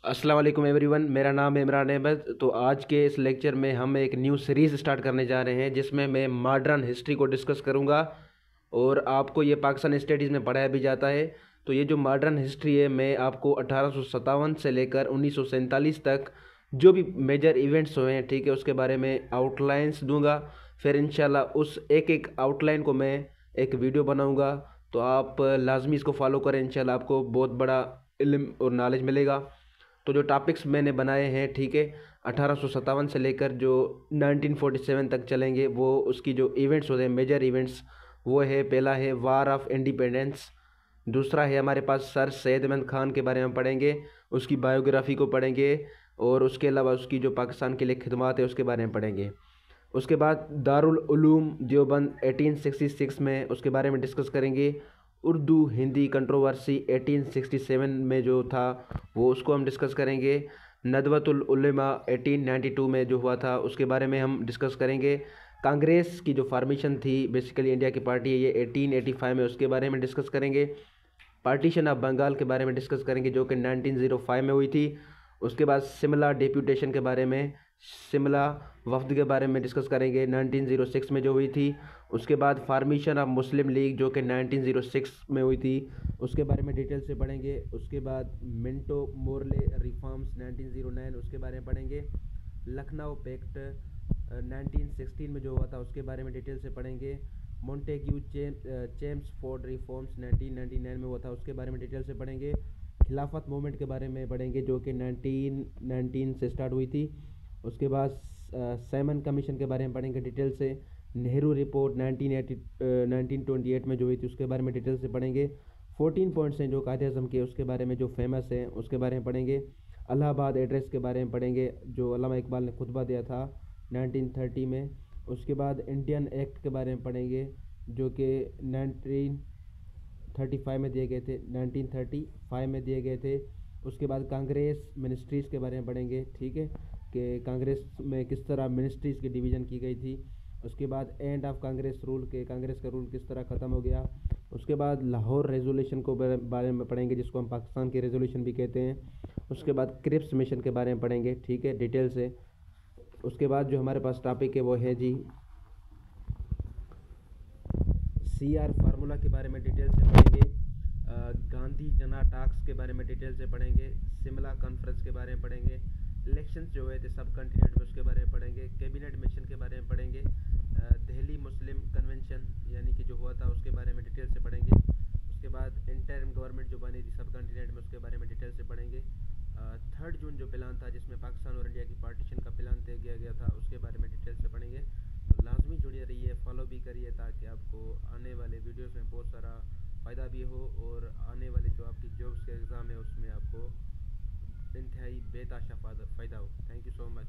अस्सलाम वालेकुम एवरीवन, मेरा नाम है इमरान अहमद। तो आज के इस लेक्चर में हम एक न्यू सीरीज़ स्टार्ट करने जा रहे हैं जिसमें मैं मॉडर्न हिस्ट्री को डिस्कस करूंगा। और आपको ये पाकिस्तान स्टडीज़ में पढ़ाया भी जाता है। तो ये जो मॉडर्न हिस्ट्री है, मैं आपको 1857 से लेकर 1947 तक जो भी मेजर इवेंट्स हुए हैं, ठीक है, उसके बारे में आउटलाइंस दूंगा। फिर इंशाल्लाह उस एक एक आउटलाइन को मैं एक वीडियो बनाऊंगा। तो आप लाजमी इसको फॉलो करें, इंशाल्लाह आपको बहुत बड़ा इल्म और नॉलेज मिलेगा। तो जो टॉपिक्स मैंने बनाए हैं, ठीक है, 1857 से लेकर जो 1947 तक चलेंगे, वो उसकी जो इवेंट्स होते हैं मेजर इवेंट्स, वो है, पहला है वार ऑफ इंडिपेंडेंस। दूसरा है हमारे पास सर सैयद अहमद ख़ान के बारे में पढ़ेंगे, उसकी बायोग्राफ़ी को पढ़ेंगे। और उसके अलावा उसकी जो पाकिस्तान के लिए खिदमत है उसके बारे में पढ़ेंगे। उसके बाद दारुल उलूम देवबंद 1866 में, उसके बारे में डिस्कस करेंगे। उर्दू हिंदी कंट्रोवर्सी 1867 में जो था, वो उसको हम डिस्कस करेंगे। नदवतुल उलमा 1892 में जो हुआ था, उसके बारे में हम डिस्कस करेंगे। कांग्रेस की जो फॉर्मेशन थी, बेसिकली इंडिया की पार्टी है, ये 1885 में, उसके बारे में डिस्कस करेंगे। पार्टीशन ऑफ बंगाल के बारे में डिस्कस करेंगे जो कि 1905 में हुई थी। उसके बाद शिमला डिप्यूटेशन के बारे में, शिमला वफद के बारे में डिस्कस करेंगे 1906 में जो हुई थी। उसके बाद फार्मेशन ऑफ मुस्लिम लीग जो कि 1906 में हुई थी, उसके बारे में डिटेल से पढ़ेंगे। उसके बाद मिंटो मोरले रिफॉर्म्स 1909, उसके बारे में पढ़ेंगे। लखनऊ पैक्ट 1916 में जो हुआ था, उसके बारे में डिटेल से पढ़ेंगे। मोंटेग्यू चेम्सफोर्ड रिफॉर्म्स 1999 में हुआ था, उसके बारे में डिटेल से पढ़ेंगे। खिलाफत मूवमेंट के बारे में पढ़ेंगे जो कि 1919 से स्टार्ट हुई थी। उसके बाद सैमन कमीशन के बारे में पढ़ेंगे डिटेल से। नेहरू रिपोर्ट 1928 में जो हुई थी, उसके बारे में डिटेल से पढ़ेंगे। 14 पॉइंट्स हैं जो कायद-ए-आज़म के, उसके बारे में जो फेमस हैं उसके बारे में पढ़ेंगे। इलाहाबाद एड्रेस के बारे में पढ़ेंगे जो अल्लामा इकबाल ने खुतबा दिया था 1930 में। उसके बाद इंडियन एक्ट के बारे में पढ़ेंगे जो कि 1935 में दिए गए थे, 1935 में दिए गए थे। उसके बाद कांग्रेस मिनिस्ट्रीज़ के बारे में पढ़ेंगे, ठीक है, कि कांग्रेस में किस तरह मिनिस्ट्रीज़ की डिवीज़न की गई थी। उसके बाद एंड ऑफ कांग्रेस रूल के, कांग्रेस का रूल किस तरह ख़त्म हो गया। उसके बाद लाहौर रेजोल्यूशन को बारे में पढ़ेंगे जिसको हम पाकिस्तान की रेजोल्यूशन भी कहते हैं। उसके बाद क्रिप्स मिशन के बारे में पढ़ेंगे, ठीक है, डिटेल से। उसके बाद जो हमारे पास टॉपिक है वो है जी CR फार्मूला के बारे में डिटेल से पढ़ेंगे। गांधी जना टास्क के बारे में डिटेल से पढ़ेंगे। शिमला कॉन्फ्रेंस के बारे में पढ़ेंगे। इलेक्शंस जो हुए थे सब कॉन्टिनेंट में, उसके बारे में पढ़ेंगे। कैबिनेट मिशन के बारे में पढ़ेंगे। दिल्ली मुस्लिम कन्वेंशन यानी कि जो हुआ था, उसके बारे में डिटेल से पढ़ेंगे। उसके बाद इंटरिम गवर्नमेंट जो बनी थी सब कॉन्टिनेंट में, उसके बारे में डिटेल से पढ़ेंगे। 3 जून जो प्लान था जिसमें पाकिस्तान और इंडिया की पार्टीशन का प्लान तय किया गया था, उसके बारे में डिटेल से पढ़ेंगे। तो लाजमी जुड़े रहिए, फॉलो भी करिए ताकि आपको आने वाले वीडियोस में बहुत सारा फ़ायदा भी हो और आने वाले जो आपकी जॉब्स के एग्ज़ाम है उसमें आपको इंतहाई बेताशा फ़ायदा हो। Thank you so much.